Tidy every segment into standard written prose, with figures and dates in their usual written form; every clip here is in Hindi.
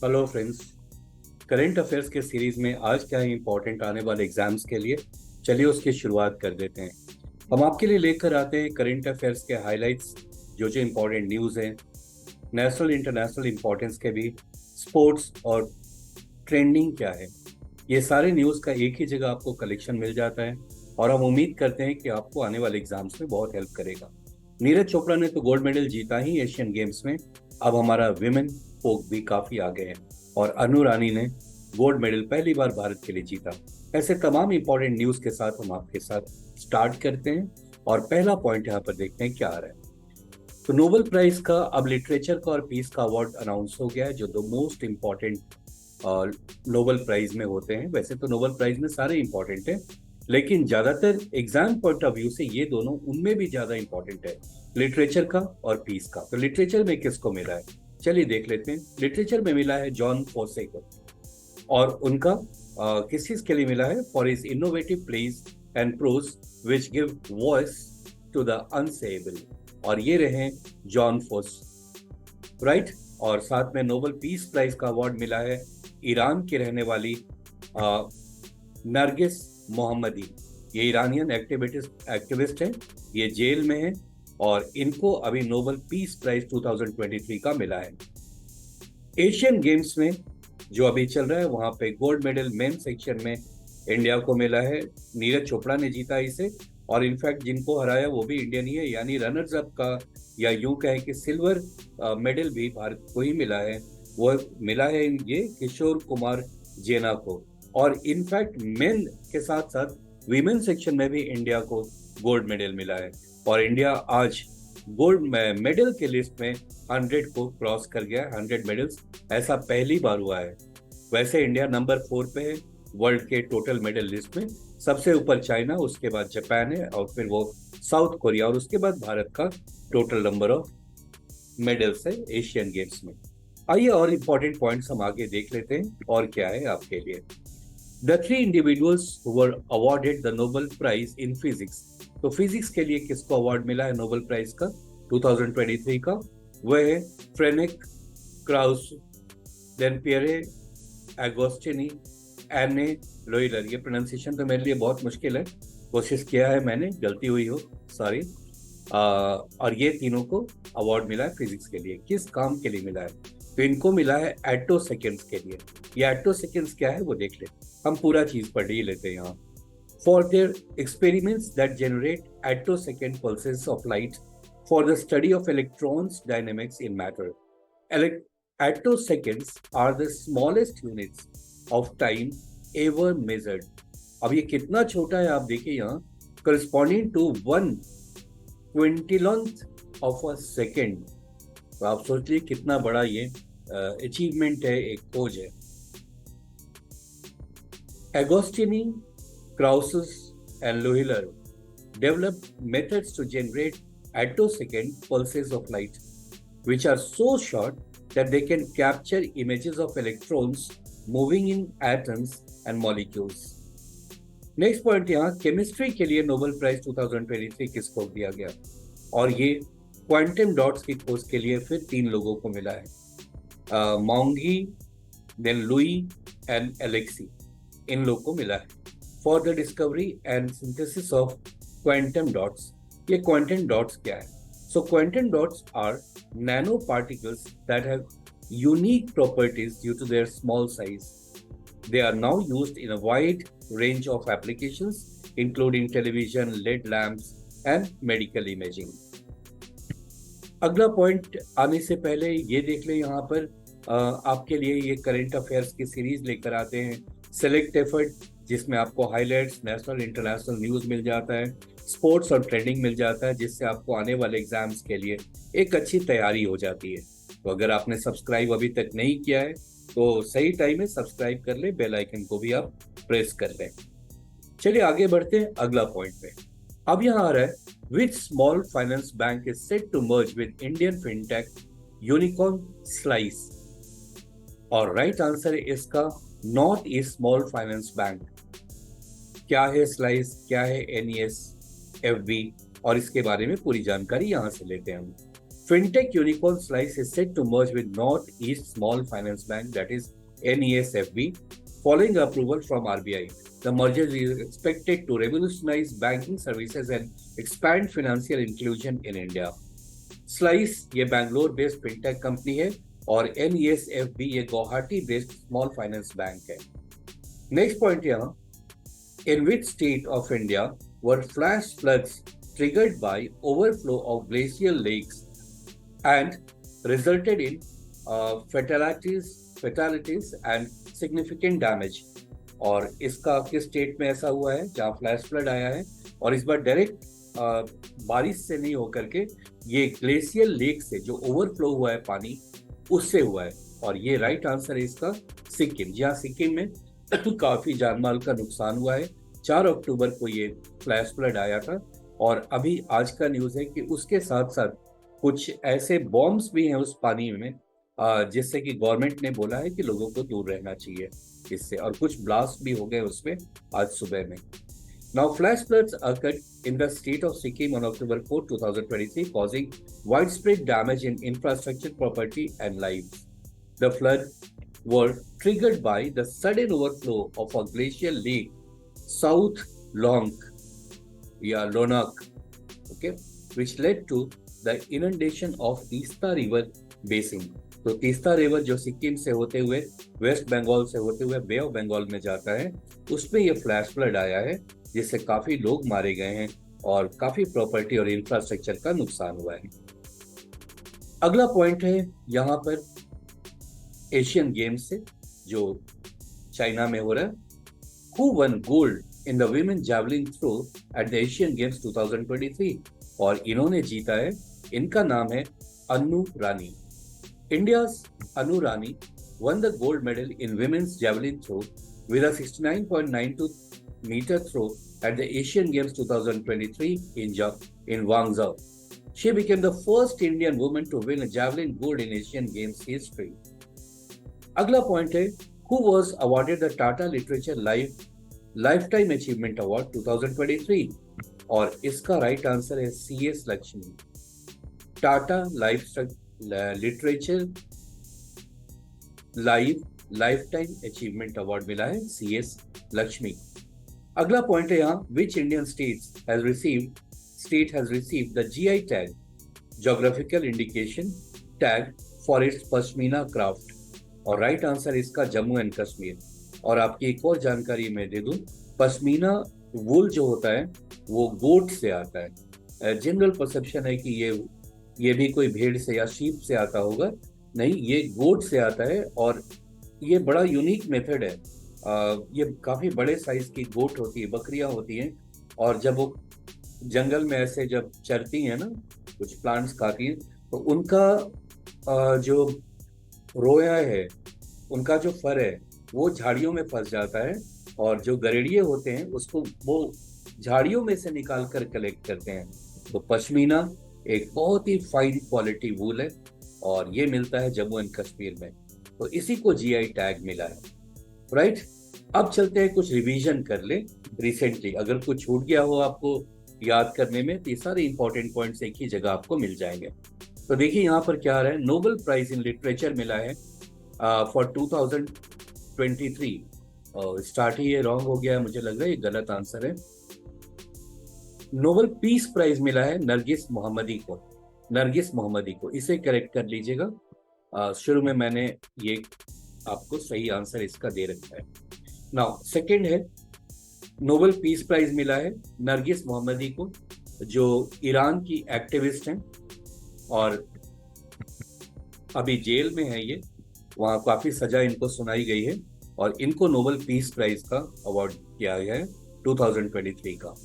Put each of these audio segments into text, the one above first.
Hello friends. करंट अफेयर्स के सीरीज में आज क्या है इंपॉर्टेंट आने वाले एग्जाम्स के लिए। चलिए उसकी शुरुआत कर देते हैं। हम आपके लिए लेकर आते हैं करंट अफेयर्स के हाइलाइट्स, जो जो इम्पोर्टेंट न्यूज़ हैं, नेशनल इंटरनेशनल इंपॉर्टेंस के भी, स्पोर्ट्स और ट्रेंडिंग क्या है। ये सारे न्यूज़ का एक ही जगह आपको कलेक्शन मिल जाता है और हम उम्मीद करते हैं कि आपको आने वाले एग्जाम्स में बहुत हेल्प करेगा। नीरज चोपड़ा ने तो गोल्ड मेडल जीता ही एशियन गेम्स में, अब हमारा विमेन फोक भी काफी आगे है और अनु रानी ने गोल्ड मेडल पहली बार भारत के लिए जीता। ऐसे तमाम इंपॉर्टेंट न्यूज के साथ हम आपके साथ स्टार्ट करते हैं और पहला पॉइंट यहाँ पर देखते हैं क्या आ रहा है। तो नोबेल प्राइज का अब लिटरेचर का और पीस का अवार्ड अनाउंस हो गया है, जो दो मोस्ट इम्पॉर्टेंट नोबेल प्राइज में होते हैं। वैसे तो नोबेल प्राइज में सारे इंपॉर्टेंट हैं, लेकिन ज्यादातर एग्जाम पॉइंट ऑफ व्यू से ये दोनों उनमें भी ज्यादा इंपॉर्टेंट है, लिटरेचर का और पीस का। तो लिटरेचर में किसको मिला है, चलिए देख लेते हैं। लिटरेचर में मिला है जॉन फोसे को, और उनका किस चीज के लिए मिला है? For his innovative plays and prose which give voice to the unsayable. और ये रहे जॉन फोस, राइट। और साथ में नोबेल पीस प्राइज का अवार्ड मिला है ईरान की रहने वाली नरगिस मोहम्मदी। ये ईरानियन एक्टिविस्ट है, ये जेल में है और इनको अभी नोबेल पीस प्राइज 2023 का मिला है। एशियन गेम्स में जो अभी चल रहा है, वहां पे गोल्ड मेडल मेन सेक्शन में इंडिया को मिला है। नीरज चोपड़ा ने जीता इसे, और इनफैक्ट जिनको हराया वो भी इंडियन ही है, यानी रनर्स अप का या यूं कहें कि सिल्वर मेडल भी भारत को ही मिला है। वो मिला है ये किशोर कुमार जेना को। और इनफैक्ट मेन के साथ साथ वीमेन सेक्शन में भी इंडिया को गोल्ड मेडल मिला है, और इंडिया आज गोल्ड मेडल के लिस्ट में 100 को क्रॉस कर गया। 100 मेडल्स, ऐसा पहली बार हुआ है। वैसे इंडिया नंबर 4 पे है वर्ल्ड के टोटल मेडल लिस्ट में। सबसे ऊपर चाइना, उसके बाद जापान है, और फिर वो साउथ कोरिया, और उसके बाद भारत का टोटल नंबर ऑफ मेडल्स है एशियन गेम्स में। आइए और इम्पोर्टेंट पॉइंट्स हम आगे देख लेते हैं और क्या है आपके लिए। The three individuals who were awarded the Nobel prize in physics. तो फिजिक्स के लिए किसको अवार्ड मिला है नोबेल प्राइज का 2023 का? वह है Frederick Krausz, then Pierre Agostini, Anne L'Huillier. ये प्रोनाउंसिएशन तो मेरे लिए बहुत मुश्किल है, कोशिश किया है मैंने, गलती हुई हो सॉरी। और ये तीनों को अवार्ड मिला है फिजिक्स के लिए। किस काम के लिए मिला है? तो इनको मिला है एटो सेकेंड्स के लिए। ये एटो सेकेंड्स क्या है वो देख ले, हम पूरा चीज पढ़ ही लेते हैं यहाँ। For their experiments that generate attosecond pulses of light for the study of electrons dynamics in matter. Attoseconds are the smallest units of time ever measured. अब ये कितना छोटा है आप देखिए यहाँ, corresponding to 1/20th of a second। तो आप सोच लीजिए कितना बड़ा ये अचीवमेंट है, एक खोज है। Agostini, Krauss and Loeffler developed methods to generate attosecond pulses of light, which are so short that they can capture images of electrons moving in atoms and molecules. Next point यहाँ, केमिस्ट्री के लिए नोबेल प्राइज 2023 किसको दिया गया? और ये क्वांटम डॉट्स की खोज के लिए फिर 3 लोगों को मिला है, Moungi, then Louis and Alexei. इन लोगों को मिला है for the discovery and synthesis of quantum dots. ये क्वांटम डॉट्स क्या है? So quantum dots are nano particles that have unique properties due to their small size. They are now used in a wide range of applications, including television, LED lamps, and medical imaging. अगला पॉइंट आने से पहले ये देख लें यहाँ पर, आपके लिए ये करंट अफेयर्स की सीरीज लेकर आते हैं सेलेक्ट एफर्ट, जिसमें आपको हाइलाइट्स, नेशनल इंटरनेशनल न्यूज़ मिल जाता है, स्पोर्ट्स और ट्रेंडिंग मिल जाता है, जिससे आपको आने वाले एग्जाम्स के लिए एक अच्छी तैयारी हो जाती है। तो अगर आपने सब्सक्राइब अभी तक नहीं किया है तो सही टाइम है, सब्सक्राइब कर ले, बेल आइकन को भी आप प्रेस कर लें। चलिए आगे बढ़ते हैं अगला पॉइंट पे। अब यहाँ आ रहा है, which small finance bank is set to merge with Indian fintech unicorn Slice. और राइट आंसर है इसका north east small finance bank. क्या है स्लाइस, क्या है NESFB, और इसके बारे में पूरी जानकारी यहाँ से लेते हैं हम। Fintech unicorn Slice is set to merge with Northeast Small Finance Bank, that is NESFB, following approval from RBI. The merger is expected to revolutionize banking services and expand financial inclusion in India. Slice ये बैंगलोर बेस्ड फिनटेक कंपनी है और NESFB ये Guwahati based small finance bank है. नेक्स्ट पॉइंट यहाँ, in which state of India were flash floods triggered by overflow of glacial lakes and resulted in fatalities and significant damage. और इसका किस स्टेट में ऐसा हुआ है जहाँ फ्लैश फ्लड आया है, और इस बार डायरेक्ट बारिश से नहीं होकर के ये ग्लेशियल लेक से जो ओवरफ्लो हुआ है पानी उससे हुआ है. और ये राइट आंसर है इसका सिक्किम, जहाँ सिक्किम में काफी जानमाल का नुकसान हुआ है. 4 अक्टूबर को ये फ्लैश फ्लड आया था और अभी आज का न्यूज है कि उसके साथ साथ कुछ ऐसे बॉम्ब्स भी हैं उस पानी में जिससे कि गवर्नमेंट ने बोला है कि लोगों को दूर रहना चाहिए इससे, और कुछ ब्लास्ट भी हो गए उसमें आज सुबह में. Now, flash floods occurred in the state of Sikkim on October 4, 2023, causing widespread damage in infrastructure, property, and lives. The floods were triggered by the sudden overflow of a glacial lake, South Lonak, okay, which led to the inundation of Tista River basin. तो तीस्ता रिवर जो सिक्किम से होते हुए वेस्ट बंगाल से होते हुए बे ऑफ बंगाल में जाता है, उसमें ये फ्लैश फ्लड आया है जिससे काफी लोग मारे गए हैं और काफी प्रॉपर्टी और इंफ्रास्ट्रक्चर का नुकसान हुआ है. अगला पॉइंट है यहाँ पर एशियन गेम्स से जो चाइना में हो रहा है. Who won gold in the women javelin throw at the Asian games 2023, और इन्होंने जीता है, इनका नाम है Annu Rani. India's Anu Rani won the gold medal in women's javelin throw with a 69.92 meter throw at the Asian Games 2023 in Guangzhou. She became the first Indian woman to win a javelin gold in Asian Games history. अगला पॉइंट है, who was awarded the Tata Literature Lifetime Achievement Award 2023, और इसका राइट आंसर है CS Lakshmi. Tata literature lifetime achievement award मिला है CS लक्ष्मी. अगला पॉइंट है यहाँ, which Indian state has received the GI tag, geographical indication tag, for its pashmina craft, और राइट आंसर इसका जम्मू एंड कश्मीर. और आपकी एक और जानकारी मैं दे दूं, पश्मीना वूल जो होता है वो गोट से आता है. जनरल परसेप्शन है कि ये भी कोई भेड़ से या शीप से आता होगा, नहीं, ये गोट से आता है और ये बड़ा यूनिक मेथड है. ये काफ़ी बड़े साइज की गोट होती है, बकरियां होती हैं, और जब वो जंगल में ऐसे जब चरती हैं ना, कुछ प्लांट्स खाती हैं, तो उनका जो रोया है, उनका जो फर है वो झाड़ियों में फंस जाता है, और जो गरेड़िए होते हैं उसको वो झाड़ियों में से निकाल कर कलेक्ट करते हैं. तो पश्मीना एक बहुत ही फाइन क्वालिटी वूल है और ये मिलता है जम्मू एंड कश्मीर में, तो इसी को GI टैग मिला है. राइट, अब चलते हैं, कुछ रिवीजन कर ले रिसेंटली. अगर कुछ छूट गया हो आपको याद करने में तो ये सारे इंपॉर्टेंट पॉइंट्स एक ही जगह आपको मिल जाएंगे. तो देखिए यहाँ पर क्या आ रहा है, नोबेल प्राइज इन लिटरेचर मिला है फॉर 2023. स्टार्ट ही ये रॉन्ग हो गया है, मुझे लग रहा है ये गलत आंसर है. नोबेल पीस प्राइज मिला है नरगिस मोहम्मदी को, इसे करेक्ट कर लीजिएगा. शुरू में मैंने ये आपको सही आंसर इसका दे रखा है. नाउ सेकंड है, नोबेल पीस प्राइज मिला है नरगिस मोहम्मदी को, जो ईरान की एक्टिविस्ट हैं और अभी जेल में है. ये वहाँ काफी सजा इनको सुनाई गई है और इनको नोबेल पीस प्राइज का अवार्ड किया गया है 2023 का.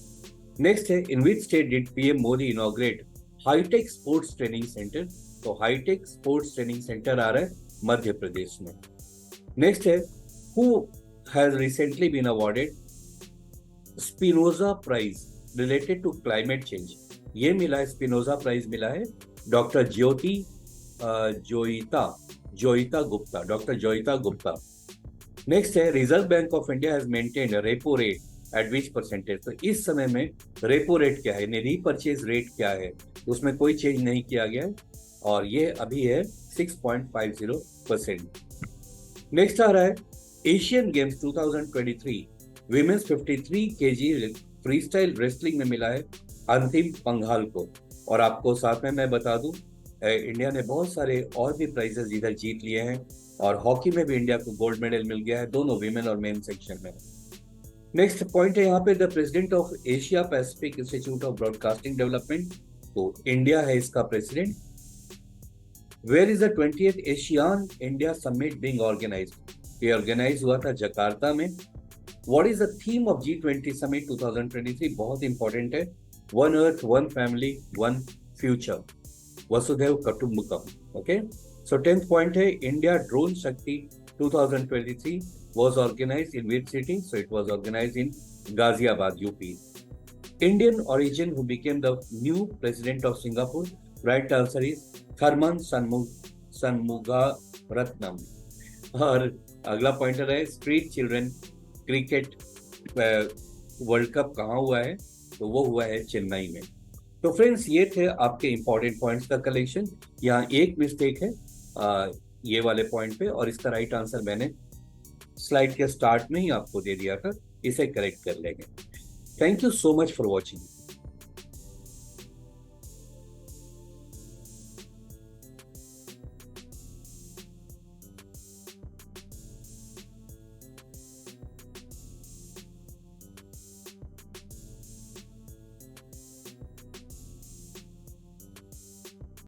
नेक्स्ट है, in which state did PM Modi inaugurate hitech sports training centre. तो हाईटेक स्पोर्ट्स ट्रेनिंग सेंटर आ रहा है मध्य प्रदेश में. नेक्स्ट है, who has recently been awarded Spinoza prize related to climate change. ये मिला है, स्पिनोजा प्राइज मिला है डॉक्टर जोईता गुप्ता. नेक्स्ट है, Reserve Bank of India has maintained repo rate at which percentage. तो इस समय में रेपो रेट क्या है, यानी रीपरचेज रेट क्या है, उसमें कोई चेंज नहीं किया गया है. और ये अभी है 6.50%। नेक्स्ट आ रहा है Asian games 2023 women's 53 KG free style wrestling में मिला है अंतिम पंघाल को। और आपको साथ में मैं बता दूं, इंडिया ने बहुत सारे और भी प्राइजेस इधर जीत लिए हैं, और हॉकी में भी इंडिया को गोल्ड मेडल मिल गया है, दोनों विमेन और मेन सेक्शन में। नेक्स्ट पॉइंट है यहाँ पे the president of Asia Pacific institute of broadcasting development, तो इंडिया है इसका president. Where is the 20th ASEAN India summit being organised, ये ऑर्गेनाइज हुआ था जकार्ता में। What is the theme of G20 summit 2023, बहुत इंपॉर्टेंट है, one earth one family one future, Vasudhaiva Kutumbakam. Okay, so 10th point है India drone Shakti 2023 was organized in which city? So it was organized in Ghaziabad, UP. Indian origin who became the new president of Singapore? Right answer is Tharman Shanmugaratnam. और अगला पॉइंटर है street children cricket world cup कहाँ हुआ है? तो वो हुआ है चेन्नई में। तो फ्रेंड्स, ये थे आपके इंपॉर्टेंट पॉइंट्स का कलेक्शन। यहाँ एक मिस्टेक है ये वाले पॉइंट पे, और इसका राइट आंसर मैंने स्लाइड के स्टार्ट में ही आपको दे दिया था, इसे करेक्ट कर लेंगे। Thank you so much for watching.